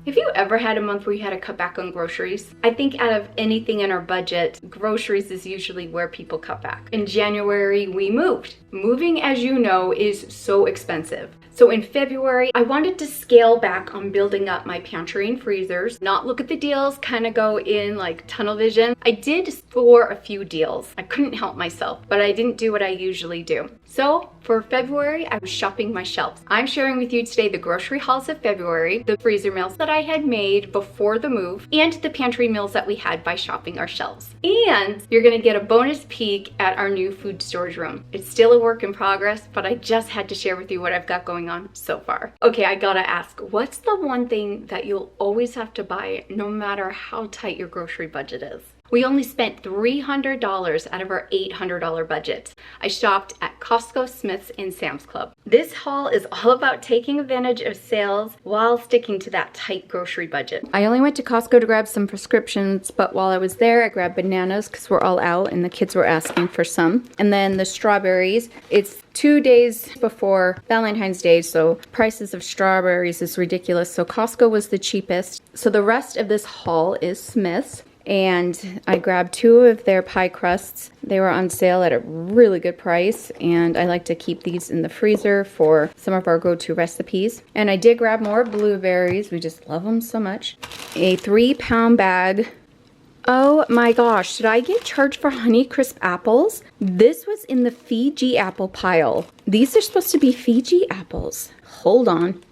Have you ever had a month where you had to cut back on groceries? I think out of anything in our budget, groceries is usually where people cut back. In January, we moved. Moving, as you know, is so expensive. So in February, I wanted to scale back on building up my pantry and freezers, not look at the deals, kind of go in like tunnel vision. I did score a few deals. I couldn't help myself, but I didn't do what I usually do. So for February, I was shopping my shelves. I'm sharing with you today the grocery hauls of February, the freezer meals that I had made before the move, and the pantry meals that we had by shopping our shelves. And you're gonna get a bonus peek at our new food storage room. It's still a work in progress, but I just had to share with you what I've got going on so far. Okay, I gotta ask, what's the one thing that you'll always have to buy no matter how tight your grocery budget is? We only spent $300 out of our $800 budget. I shopped at Costco, Smith's, and Sam's Club. This haul is all about taking advantage of sales while sticking to that tight grocery budget. I only went to Costco to grab some prescriptions, but while I was there, I grabbed bananas because we're all out and the kids were asking for some. And then the strawberries. It's 2 days before Valentine's Day, so prices of strawberries is ridiculous. So Costco was the cheapest. So the rest of this haul is Smith's. And I grabbed 2 of their pie crusts. They were on sale at a really good price, and I like to keep these in the freezer for some of our go-to recipes. And I did grab more blueberries. We just love them so much. A 3-pound bag. Oh my gosh, did I get charged for Honeycrisp apples? This was in the Fiji apple pile. These are supposed to be Fiji apples. Hold on.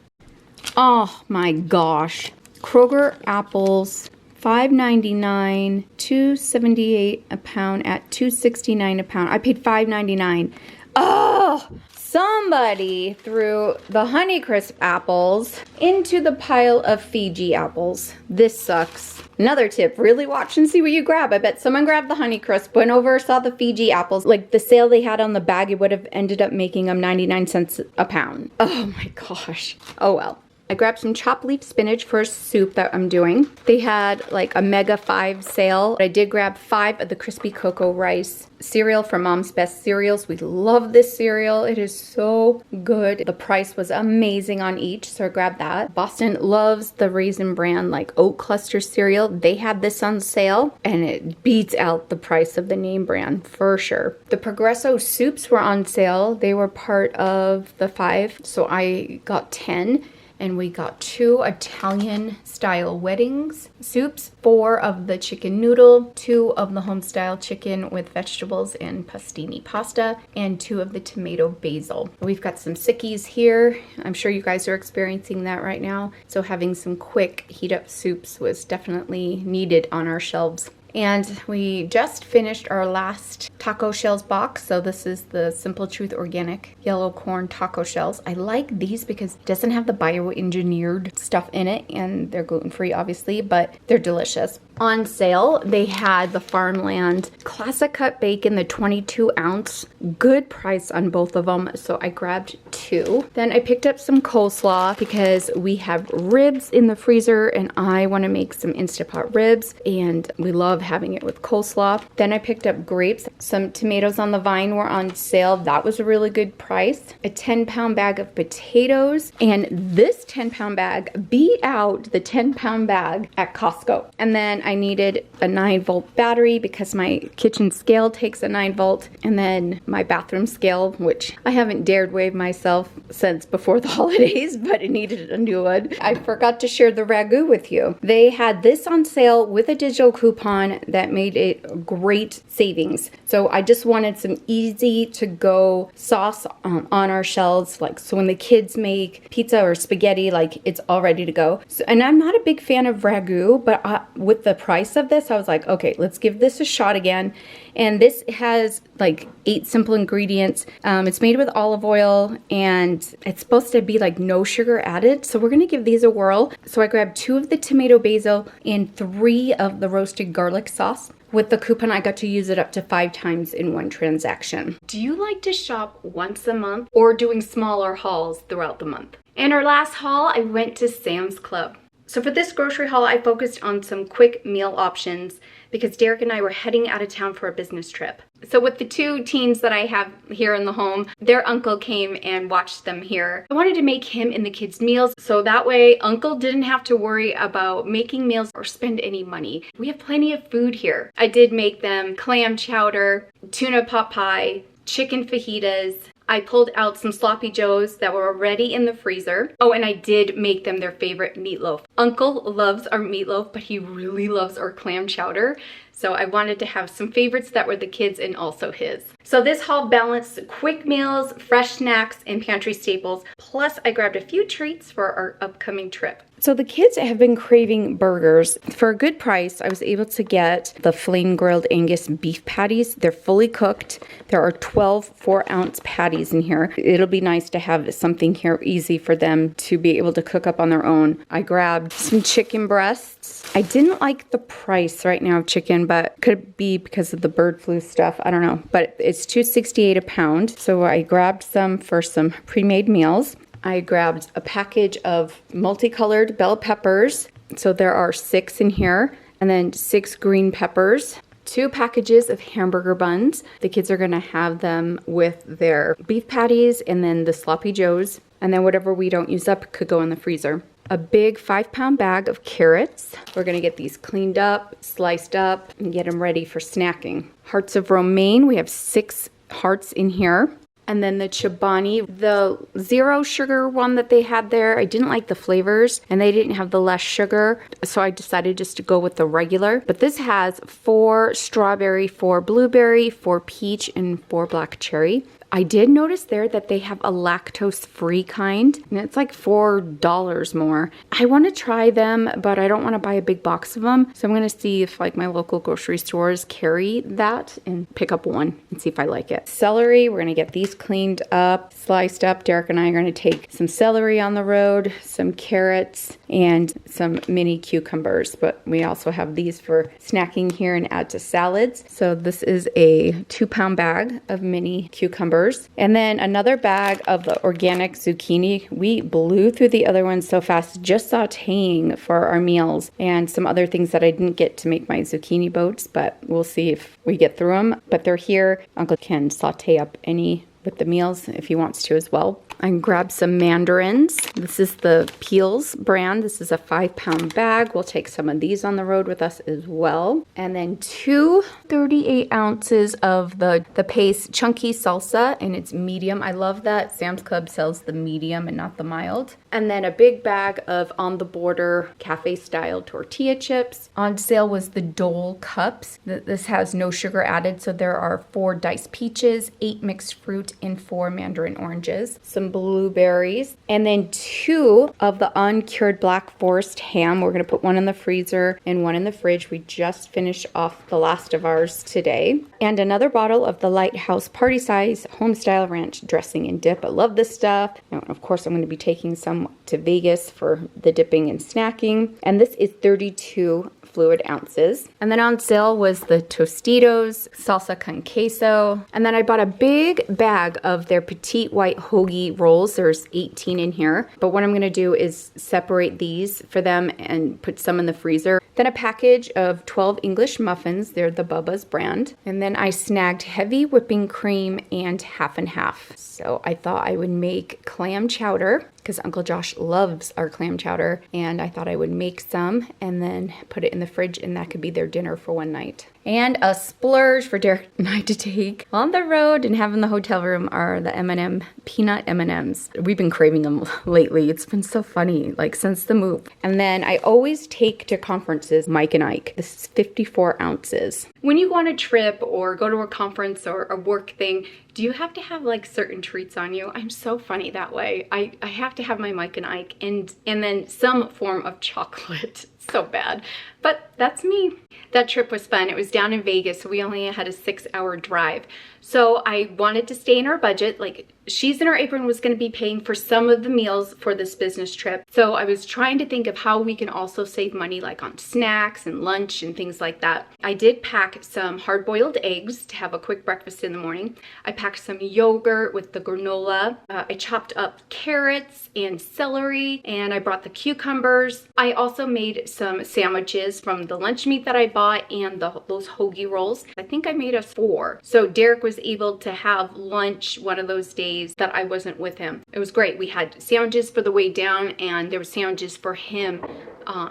Oh my gosh. Kroger apples. $5.99, $2.78 a pound at $2.69 a pound. I paid $5.99. Oh, somebody threw the Honeycrisp apples into the pile of Fiji apples. This sucks. Another tip, really watch and see what you grab. I bet someone grabbed the Honeycrisp, went over, saw the Fiji apples. Like the sale they had on the bag, it would have ended up making them 99 cents a pound. Oh my gosh. Oh well. I grabbed some chopped leaf spinach for a soup that I'm doing. They had like a Mega 5 sale. I did grab 5 of the Crispy Cocoa Rice cereal from Mom's Best Cereals. We love this cereal. It is so good. The price was amazing on each, so I grabbed that. Boston loves the Raisin Bran like oat cluster cereal. They had this on sale and it beats out the price of the name brand for sure. The Progresso soups were on sale. They were part of the 5, so I got 10. And we got 2 Italian-style weddings soups, 4 of the chicken noodle, 2 of the home-style chicken with vegetables and pastini pasta, and 2 of the tomato basil. We've got some sickies here. I'm sure you guys are experiencing that right now. So having some quick heat-up soups was definitely needed on our shelves. And we just finished our last taco shells box. So this is the Simple Truth Organic yellow corn taco shells. I like these because it doesn't have the bioengineered stuff in it, and they're gluten-free obviously, but they're delicious. On sale, they had the Farmland Classic Cut Bacon, the 22-ounce. Good price on both of them, so I grabbed 2. Then I picked up some coleslaw because we have ribs in the freezer and I want to make some Instapot ribs, and we love having it with coleslaw. Then I picked up grapes. Some tomatoes on the vine were on sale. That was a really good price. A 10-pound bag of potatoes, and this 10-pound bag beat out the 10-pound bag at Costco. And then I needed a 9-volt battery because my kitchen scale takes a 9-volt, and then my bathroom scale, which I haven't dared wave myself since before the holidays, but it needed a new one. I forgot to share the ragu with you. They had this on sale with a digital coupon that made it a great savings. So I just wanted some easy to go sauce on our shelves, like so when the kids make pizza or spaghetti, like it's all ready to go. So, and I'm not a big fan of ragu, but with the price of this, I was like, okay, let's give this a shot again. And this has like 8 simple ingredients. It's made with olive oil and it's supposed to be like no sugar added. So we're gonna give these a whirl. So I grabbed 2 of the tomato basil and 3 of the roasted garlic sauce. With the coupon, I got to use it up to 5 times in one transaction. Do you like to shop once a month or doing smaller hauls throughout the month? In our last haul, I went to Sam's Club. So for this grocery haul, I focused on some quick meal options because Derek and I were heading out of town for a business trip. So with the 2 teens that I have here in the home, their uncle came and watched them here. I wanted to make him and the kids meals so that way uncle didn't have to worry about making meals or spend any money. We have plenty of food here. I did make them clam chowder, tuna pot pie, chicken fajitas. I pulled out some sloppy joes that were already in the freezer. Oh, and I did make them their favorite meatloaf. Uncle loves our meatloaf, but he really loves our clam chowder. So I wanted to have some favorites that were the kids and also his. So this haul balanced quick meals, fresh snacks, and pantry staples. Plus I grabbed a few treats for our upcoming trip. So the kids have been craving burgers. For a good price, I was able to get the flame grilled Angus beef patties. They're fully cooked. There are 12 4-ounce patties in here. It'll be nice to have something here easy for them to be able to cook up on their own. I grabbed some chicken breasts. I didn't like the price right now of chicken, but could it be because of the bird flu stuff? I don't know. But it's $2.68 a pound. So I grabbed some for some pre-made meals. I grabbed a package of multicolored bell peppers. So there are 6 in here, and then 6 green peppers, 2 packages of hamburger buns. The kids are gonna have them with their beef patties and then the sloppy joes. And then whatever we don't use up could go in the freezer. A big 5-pound bag of carrots. We're gonna get these cleaned up, sliced up, and get them ready for snacking. Hearts of romaine, we have 6 hearts in here. And then the Chobani, the 0 sugar one that they had there, I didn't like the flavors and they didn't have the less sugar. So I decided just to go with the regular. But this has 4 strawberry, 4 blueberry, 4 peach, and 4 black cherry. I did notice there that they have a lactose-free kind, and it's like $4 more. I want to try them, but I don't want to buy a big box of them. So I'm going to see if like my local grocery stores carry that and pick up one and see if I like it. Celery, we're going to get these cleaned up, sliced up. Derek and I are going to take some celery on the road, some carrots, and some mini cucumbers. But we also have these for snacking here and add to salads. So this is a 2-pound bag of mini cucumbers. And then another bag of the organic zucchini. We blew through the other ones so fast, just sauteing for our meals, and some other things that I didn't get to make my zucchini boats, but we'll see if we get through them. But they're here. Uncle can saute up any with the meals if he wants to as well. I grabbed some mandarins. This is the Peels brand. This is a 5-pound bag. We'll take some of these on the road with us as well. And then 2 38 ounces of the Pace chunky salsa, and it's medium. I love that Sam's Club sells the medium and not the mild. And then a big bag of On the Border cafe style tortilla chips. On sale was the Dole cups. This has no sugar added, so there are 4 diced peaches, 8 mixed fruit, and 4 mandarin oranges. Some blueberries, and then 2 of the uncured Black Forest ham. We're going to put one in the freezer and one in the fridge. We just finished off the last of ours today. And another bottle of the Lighthouse Party Size Homestyle Ranch dressing and dip. I love this stuff. And of course, I'm going to be taking some to Vegas for the dipping and snacking. And this is 32 fluid ounces. And then on sale was the Tostitos, salsa con queso. And then I bought a big bag of their petite white hoagie rolls. There's 18 in here. But what I'm going to do is separate these for them and put some in the freezer. Then a package of 12 English muffins. They're the Bubba's brand. And then I snagged heavy whipping cream and half and half. So I thought I would make clam chowder because Uncle Josh loves our clam chowder, and I thought I would make some and then put it in the fridge, and that could be their dinner for one night. And a splurge for Derek and I to take on the road and have in the hotel room are the M&M peanut M&Ms. We've been craving them lately. It's been so funny, like since the move. And then I always take to conferences Mike and Ike. This is 54 ounces. When you go on a trip or go to a conference or a work thing, do you have to have like certain treats on you? I'm so funny that way. I have to have my Mike and Ike and then some form of chocolate. So bad, but that's me. That trip was fun. It was down in Vegas, so we only had a 6-hour drive. So I wanted to stay in our budget, like She's and Her Apron was going to be paying for some of the meals for this business trip. So I was trying to think of how we can also save money, like on snacks and lunch and things like that. I did pack some hard-boiled eggs to have a quick breakfast in the morning. I packed some yogurt with the granola. I chopped up carrots and celery, and I brought the cucumbers. I also made some sandwiches from the lunch meat that I bought and those hoagie rolls. I think I made us 4. So Derek was able to have lunch one of those days that I wasn't with him. It was great. We had sandwiches for the way down, and there were sandwiches for him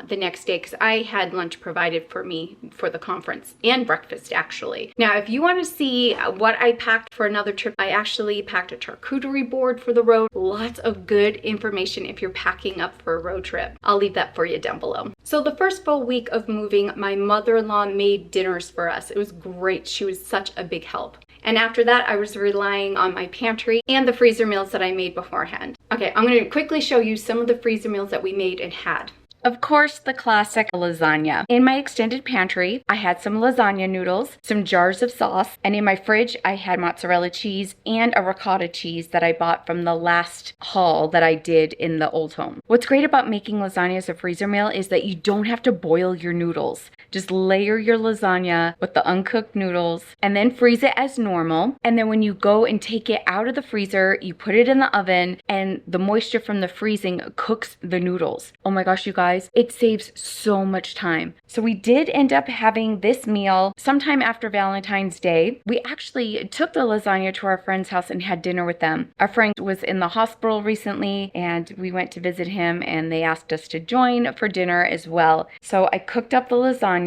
the next day because I had lunch provided for me for the conference and breakfast actually. Now, if you want to see what I packed for another trip, I actually packed a charcuterie board for the road. Lots of good information if you're packing up for a road trip. I'll leave that for you down below. So the first full week of moving, my mother-in-law made dinners for us. It was great. She was such a big help. And after that, I was relying on my pantry and the freezer meals that I made beforehand. Okay, I'm going to quickly show you some of the freezer meals that we made and had. Of course, the classic lasagna. In my extended pantry, I had some lasagna noodles, some jars of sauce, and in my fridge, I had mozzarella cheese and a ricotta cheese that I bought from the last haul that I did in the old home. What's great about making lasagna as a freezer meal is that you don't have to boil your noodles. Just layer your lasagna with the uncooked noodles and then freeze it as normal. And then when you go and take it out of the freezer, you put it in the oven and the moisture from the freezing cooks the noodles. Oh my gosh, you guys, it saves so much time. So we did end up having this meal sometime after Valentine's Day. We actually took the lasagna to our friend's house and had dinner with them. Our friend was in the hospital recently and we went to visit him and they asked us to join for dinner as well. So I cooked up the lasagna.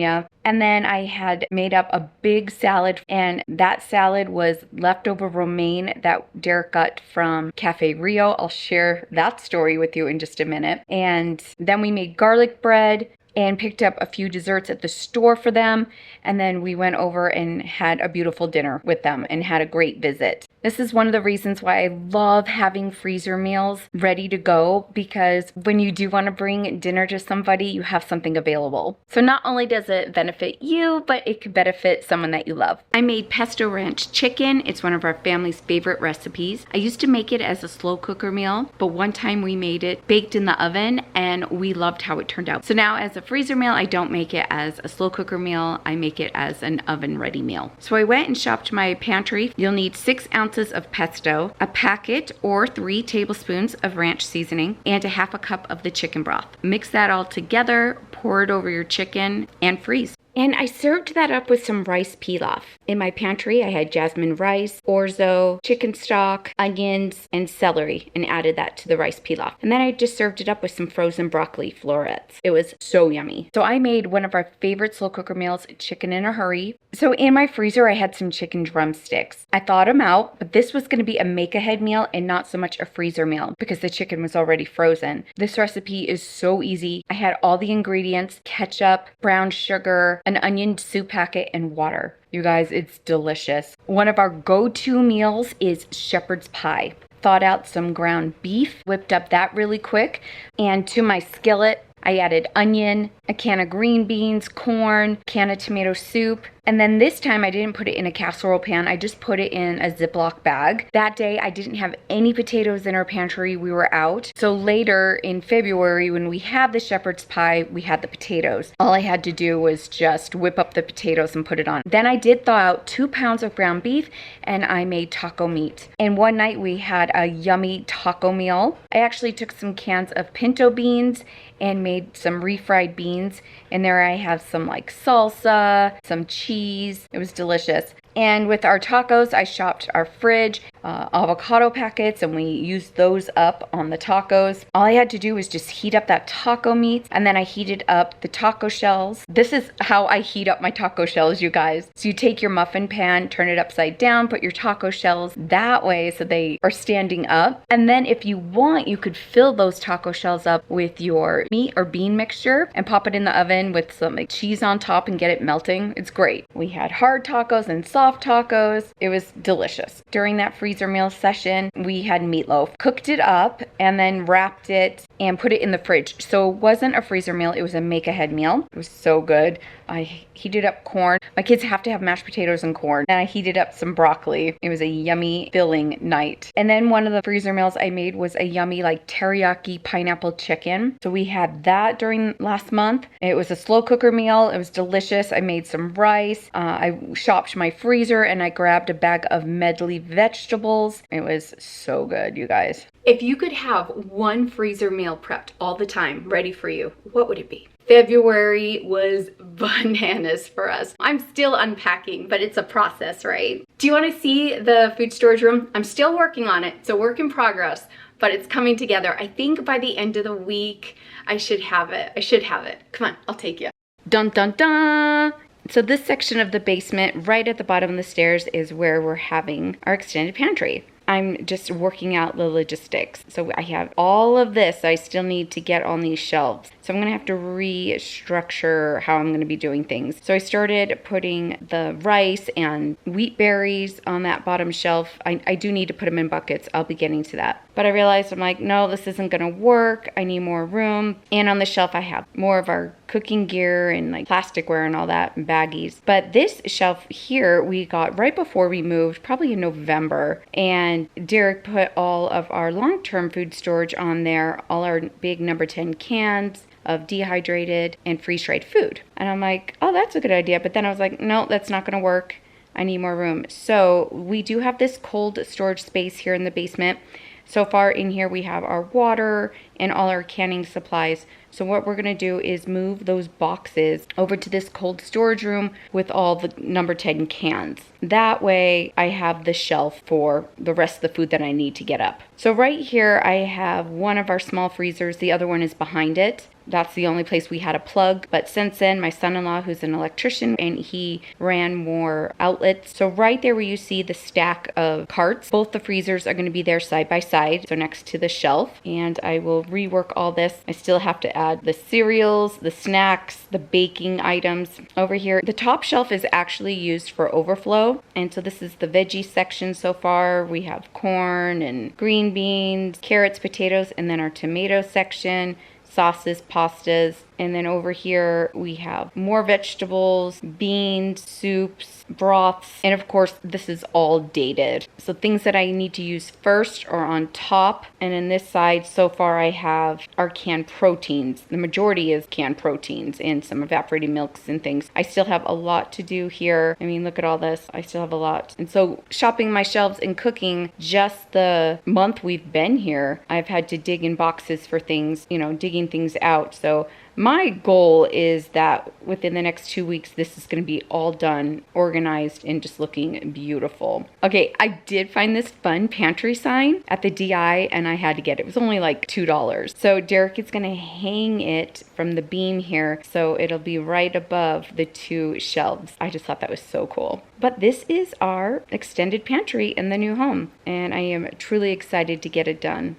And then I had made up a big salad, and that salad was leftover romaine that Derek got from Cafe Rio. I'll share that story with you in just a minute. And then we made garlic bread and picked up a few desserts at the store for them. And then we went over and had a beautiful dinner with them and had a great visit. This is one of the reasons why I love having freezer meals ready to go, because when you do want to bring dinner to somebody, you have something available. So not only does it benefit you, but it could benefit someone that you love. I made pesto ranch chicken. It's one of our family's favorite recipes. I used to make it as a slow cooker meal, but one time we made it baked in the oven and we loved how it turned out. So now as a freezer meal, I don't make it as a slow cooker meal. I make it as an oven ready meal. So I went and shopped my pantry. You'll need 6 ounces of pesto, a packet or 3 tablespoons of ranch seasoning, and a half a cup of the chicken broth. Mix that all together, pour it over your chicken, and freeze. And I served that up with some rice pilaf. In my pantry, I had jasmine rice, orzo, chicken stock, onions, and celery, and added that to the rice pilaf. And then I just served it up with some frozen broccoli florets. It was so yummy. So I made one of our favorite slow cooker meals, chicken in a hurry. So in my freezer, I had some chicken drumsticks. I thawed them out, but this was going to be a make-ahead meal and not so much a freezer meal because the chicken was already frozen. This recipe is so easy. I had all the ingredients: ketchup, brown sugar, an onion soup packet, and water. You guys, it's delicious. One of our go-to meals is shepherd's pie. Thawed out some ground beef, whipped up that really quick, and to my skillet, I added onion, a can of green beans, corn, can of tomato soup, and then this time I didn't put it in a casserole pan, I just put it in a Ziploc bag. That day I didn't have any potatoes in our pantry, we were out. So later in February when we had the shepherd's pie, we had the potatoes. All I had to do was just whip up the potatoes and put it on. Then I did thaw out 2 pounds of ground beef and I made taco meat. And one night we had a yummy taco meal. I actually took some cans of pinto beans and made some refried beans. And there I have some like salsa, some cheese. It was delicious. And with our tacos, I shopped our fridge, avocado packets, and we used those up on the tacos. All I had to do was just heat up that taco meat, and then I heated up the taco shells. This is how I heat up my taco shells, you guys. So you take your muffin pan, turn it upside down, put your taco shells that way so they are standing up. And then if you want, you could fill those taco shells up with your meat or bean mixture and pop it in the oven with some like cheese on top and get it melting. It's great. We had hard tacos and soft tacos. It was delicious. During that freezer freezer meal session, we had meatloaf. Cooked it up and then wrapped it and put it in the fridge. So it wasn't a freezer meal, it was a make-ahead meal. It was so good. I heated up corn. My kids have to have mashed potatoes and corn. And I heated up some broccoli. It was a yummy filling night. And then one of the freezer meals I made was a yummy like teriyaki pineapple chicken. So we had that during last month. It was a slow cooker meal. It was delicious. I made some rice. I shopped my freezer and I grabbed a bag of medley vegetables. It was so good, you guys. If you could have one freezer meal prepped all the time, ready for you, what would it be? February was bananas for us. I'm still unpacking, but it's a process, right? Do you want to see the food storage room? I'm still working on it. It's a work in progress, but it's coming together. I think by the end of the week, I should have it. Come on, I'll take you. Dun, dun, dun. So this section of the basement, right at the bottom of the stairs, is where we're having our extended pantry. I'm just working out the logistics. So I have all of this I still need to get on these shelves. So I'm gonna have to restructure how I'm gonna be doing things. So I started putting the rice and wheat berries on that bottom shelf. I do need to put them in buckets. I'll be getting to that. But I realized I'm like, no, this isn't gonna work. I need more room. And on the shelf I have more of our cooking gear and like plasticware and all that and baggies. But this shelf here we got right before we moved, probably in November. And Derek put all of our long-term food storage on there, all our big number 10 cans of dehydrated and freeze-dried food. And I'm like, oh, that's a good idea. But then I was like, no, that's not gonna work. I need more room. So we do have this cold storage space here in the basement. So far in here we have our water and all our canning supplies. So what we're gonna do is move those boxes over to this cold storage room with all the number 10 cans. That way I have the shelf for the rest of the food that I need to get up. So right here I have one of our small freezers, the other one is behind it. That's the only place we had a plug. But since then, my son-in-law, who's an electrician, and he ran more outlets. So right there where you see the stack of carts, both the freezers are gonna be there side by side, so next to the shelf. And I will rework all this. I still have to add the cereals, the snacks, the baking items over here. The top shelf is actually used for overflow. And so this is the veggie section so far. We have corn and green beans, carrots, potatoes, and then our tomato section. Sauces, pastas, and then over here we have more vegetables, beans, soups, broths, and of course this is all dated. So things that I need to use first are on top, and in this side so far I have our canned proteins. The majority is canned proteins and some evaporated milks and things. I still have a lot to do here. I mean, look at all this. I still have a lot. And so shopping my shelves and cooking, just the month we've been here, I've had to dig in boxes for things, you know, digging things out. So my goal is that within the next 2 weeks, this is going to be all done, organized, and just looking beautiful. Okay, I did find this fun pantry sign at the DI, and I had to get it. It was only like $2. So Derek is going to hang it from the beam here, so it'll be right above the 2 shelves. I just thought that was so cool. But this is our extended pantry in the new home, and I am truly excited to get it done.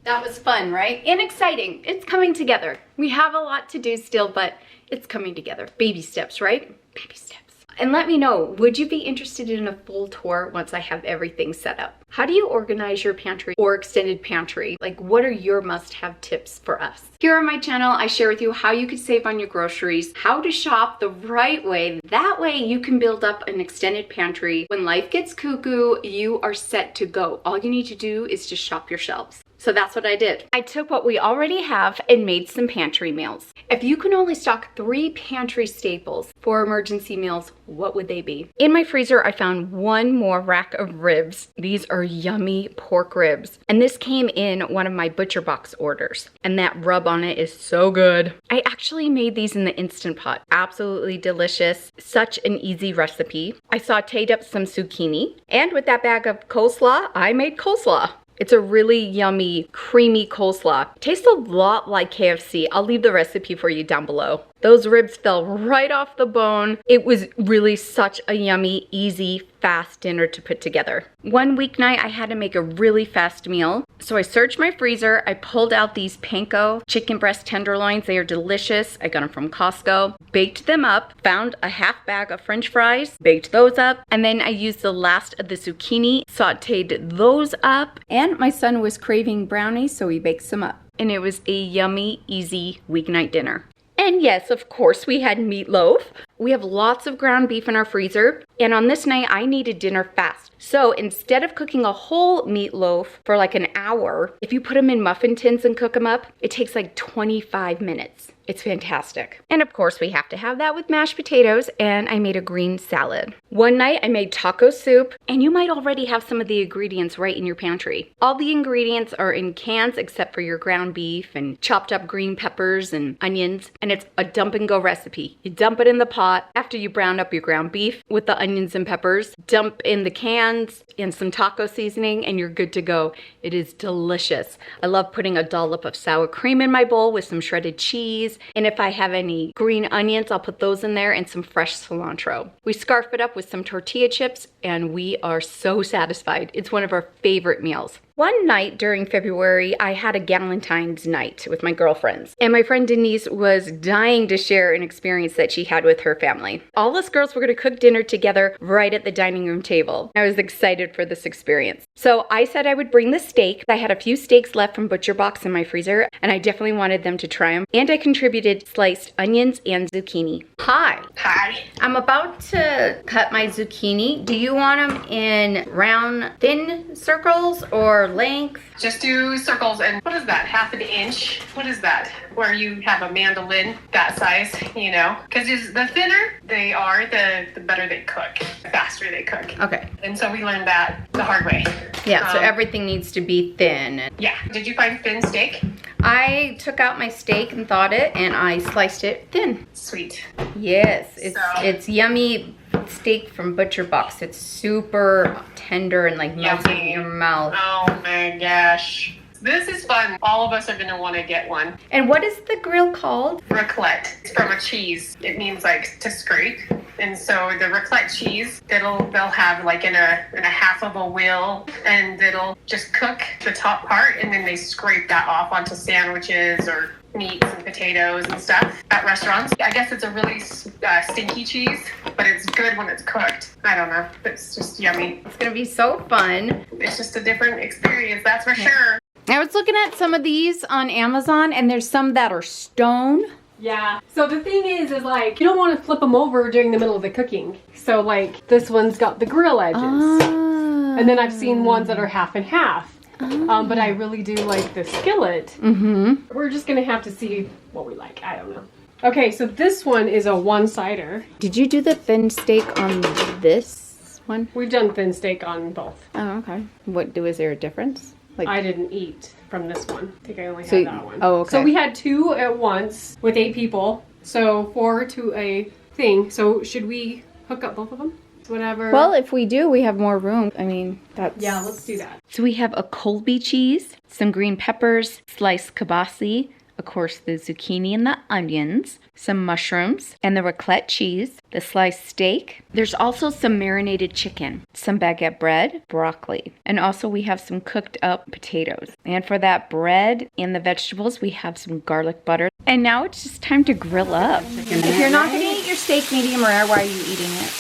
That was fun, right? And exciting. It's coming together. We have a lot to do still, but it's coming together. Baby steps, right? Baby steps. And let me know, would you be interested in a full tour once I have everything set up? How do you organize your pantry or extended pantry? Like, what are your must-have tips for us? Here on my channel, I share with you how you could save on your groceries, how to shop the right way. That way you can build up an extended pantry. When life gets cuckoo, you are set to go. All you need to do is just shop your shelves. So that's what I did. I took what we already have and made some pantry meals. If you can only stock 3 pantry staples for emergency meals, what would they be? In my freezer, I found one more rack of ribs. These are yummy pork ribs. And this came in one of my Butcher Box orders. And that rub on it is so good. I actually made these in the Instant Pot. Absolutely delicious. Such an easy recipe. I sauteed up some zucchini. And with that bag of coleslaw, I made coleslaw. It's a really yummy, creamy coleslaw. Tastes a lot like KFC. I'll leave the recipe for you down below. Those ribs fell right off the bone. It was really such a yummy, easy, fast dinner to put together. One weeknight, I had to make a really fast meal. So I searched my freezer. I pulled out these panko chicken breast tenderloins. They are delicious. I got them from Costco. Baked them up, found a half bag of French fries, baked those up, and then I used the last of the zucchini, sauteed those up, and my son was craving brownies, so we baked some up. And it was a yummy, easy weeknight dinner. And yes, of course, we had meatloaf. We have lots of ground beef in our freezer, and on this night, I needed dinner fast. So instead of cooking a whole meatloaf for like an hour, if you put them in muffin tins and cook them up, it takes like 25 minutes. It's fantastic. And of course, we have to have that with mashed potatoes, and I made a green salad. One night, I made taco soup, and you might already have some of the ingredients right in your pantry. All the ingredients are in cans except for your ground beef and chopped up green peppers and onions, and it's a dump and go recipe. You dump it in the pot after you brown up your ground beef with the onions and peppers, dump in the cans and some taco seasoning, and you're good to go. It is delicious. I love putting a dollop of sour cream in my bowl with some shredded cheese. And if I have any green onions, I'll put those in there and some fresh cilantro. We scarf it up with some tortilla chips, and we are so satisfied. It's one of our favorite meals. One night during February, I had a Galentine's night with my girlfriends, and my friend Denise was dying to share an experience that she had with her family. All us girls were going to cook dinner together right at the dining room table. I was excited for this experience. So I said I would bring the steak. I had a few steaks left from Butcher Box in my freezer, and I definitely wanted them to try them. And I contributed sliced onions and zucchini. Hi. Hi. I'm about to cut my zucchini. Do you want them in round, thin circles or length? Just do circles. And what is that? Half an inch? What is that? Where you have a mandolin that size, you know? Because the thinner they are, the better they cook, the faster they cook. Okay. And so we learned that the hard way. Yeah, so everything needs to be thin. Yeah. Did you find thin steak? I took out my steak and thawed it, and I sliced it thin. Sweet. Yes, it's yummy steak from Butcher Box. It's super tender and like melts in your mouth. Oh my gosh. This is fun. All of us are going to want to get one. And what is the grill called? Raclette. It's from a cheese. It means like to scrape. And so the raclette cheese, they'll have like in a half of a wheel, and it'll just cook the top part, and then they scrape that off onto sandwiches or meats and potatoes and stuff at restaurants. I guess it's a really stinky cheese, but it's good when it's cooked. I don't know. It's just yummy. It's going to be so fun. It's just a different experience, that's for sure. I was looking at some of these on Amazon, and there's some that are stone. Yeah. So the thing is like, you don't want to flip them over during the middle of the cooking. So like, this one's got the grill edges. And then I've seen ones that are half and half. But I really do like the skillet. We're just going to have to see what we like. I don't know. Okay, so this one is a one-sider. Did you do the thin steak on this one? We've done thin steak on both. Oh, okay. Is there a difference? Like, I didn't eat from this one. I think I only had that one. Oh, okay. So we had 2 at once with 8 people. So 4 to a thing. So should we hook up both of them? Whatever. Well, if we do, we have more room. I mean, that's... Yeah, let's do that. So we have a Colby cheese, some green peppers, sliced kielbasa, of course, the zucchini and the onions, some mushrooms, and the raclette cheese, the sliced steak. There's also some marinated chicken, some baguette bread, broccoli, and also we have some cooked up potatoes. And for that bread and the vegetables, we have some garlic butter. And now it's just time to grill up. If you're not going to eat your steak medium rare, why are you eating it?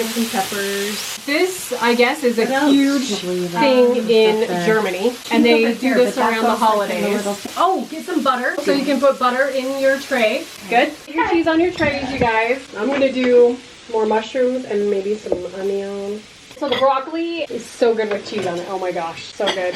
Some peppers. This, I guess, is a huge thing in Germany, and they do this around the holidays. Oh, get some butter, so you can put butter in your tray. Good. Your cheese on your trays, you guys. I'm gonna do more mushrooms and maybe some onion. So the broccoli is so good with cheese on it. Oh my gosh, so good.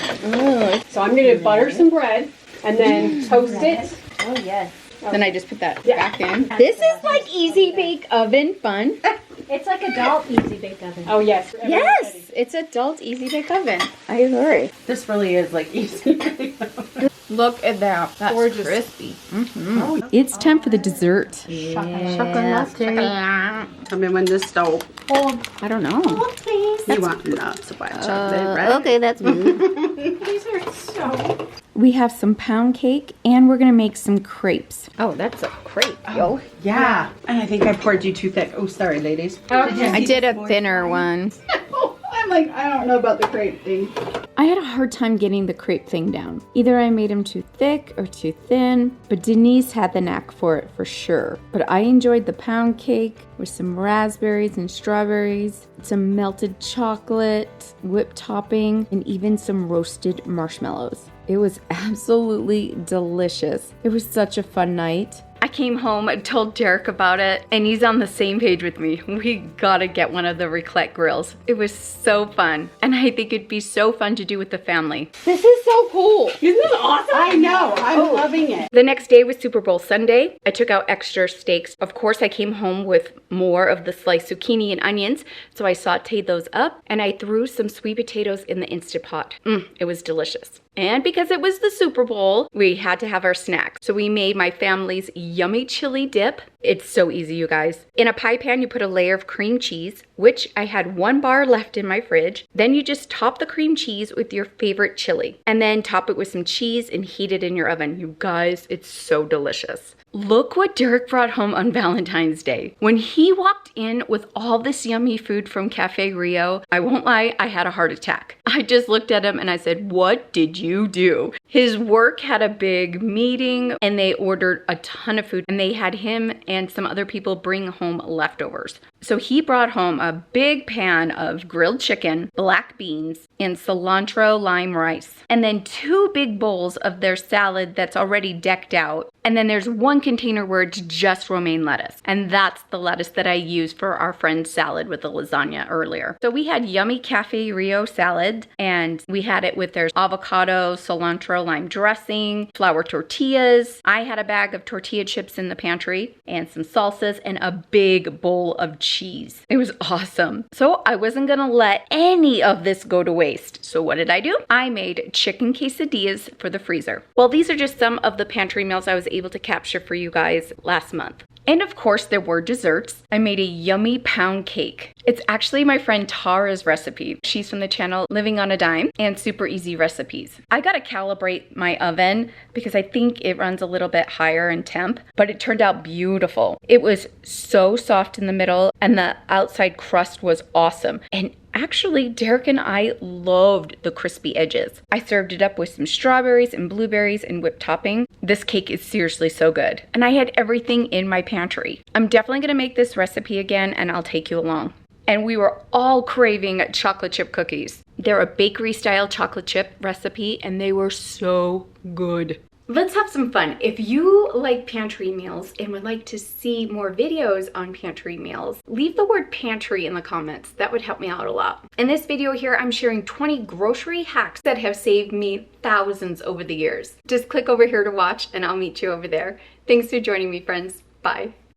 So I'm gonna butter some bread and then toast it. Oh yes. Then I just put that back in. This is like easy bake oven fun. It's like adult easy bake oven. Oh yes. Yes, it's adult easy bake oven. I agree. This really is like easy bake oven. Look at that. That's gorgeous. Crispy. It's time for the dessert. Chocolate. Tell me when to stop. I don't know. Please. You want lots of white chocolate, right? Okay, that's good. These are so we have some pound cake, and we're gonna make some crepes. Oh, that's a crepe, yo. Yeah. And I think I poured you too thick. Oh, sorry, ladies. I did a thinner one. I'm like, I don't know about the crepe thing. I had a hard time getting the crepe thing down. Either I made them too thick or too thin, but Denise had the knack for it for sure. But I enjoyed the pound cake with some raspberries and strawberries, some melted chocolate, whipped topping, and even some roasted marshmallows. It was absolutely delicious. It was such a fun night. I came home and told Derek about it, and he's on the same page with me. We gotta get one of the raclette grills. It was so fun, and I think it'd be so fun to do with the family. This is so cool. Isn't this awesome? I know. I'm loving it. The next day was Super Bowl Sunday. I took out extra steaks. Of course, I came home with more of the sliced zucchini and onions, so I sauteed those up, and I threw some sweet potatoes in the Instant Pot. It was delicious. And because it was the Super Bowl, we had to have our snack. So we made my family's yummy chili dip. It's so easy, you guys. In a pie pan, you put a layer of cream cheese, which I had 1 bar left in my fridge. Then you just top the cream cheese with your favorite chili, and then top it with some cheese and heat it in your oven. You guys, it's so delicious. Look what Derek brought home on Valentine's Day. When he walked in with all this yummy food from Cafe Rio, I won't lie, I had a heart attack. I just looked at him and I said, "What did you do?" His work had a big meeting and they ordered a ton of food, and they had him and some other people bring home leftovers. So he brought home a big pan of grilled chicken, black beans, and cilantro lime rice. And then 2 big bowls of their salad that's already decked out. And then there's 1 container where it's just romaine lettuce. And that's the lettuce that I used for our friend's salad with the lasagna earlier. So we had yummy Cafe Rio salad, and we had it with their avocado, cilantro, lime dressing, flour tortillas. I had a bag of tortilla chips in the pantry and some salsas and a big bowl of cheese. It was awesome. So I wasn't gonna let any of this go to waste. So what did I do? I made chicken quesadillas for the freezer. Well, these are just some of the pantry meals I was able to capture for you guys last month. And of course, there were desserts. I made a yummy pound cake. It's actually my friend Tawra's recipe. She's from the channel Living on a Dime and Super Easy Recipes. I gotta calibrate my oven because I think it runs a little bit higher in temp, but it turned out beautiful. It was so soft in the middle and the outside crust was awesome. And actually, Derek and I loved the crispy edges. I served it up with some strawberries and blueberries and whipped topping. This cake is seriously so good. And I had everything in my pantry. I'm definitely gonna make this recipe again and I'll take you along. And we were all craving chocolate chip cookies. They're a bakery style chocolate chip recipe and they were so good. Let's have some fun. If you like pantry meals and would like to see more videos on pantry meals, leave the word pantry in the comments. That would help me out a lot. In this video here, I'm sharing 20 grocery hacks that have saved me thousands over the years. Just click over here to watch and I'll meet you over there. Thanks for joining me, friends. Bye.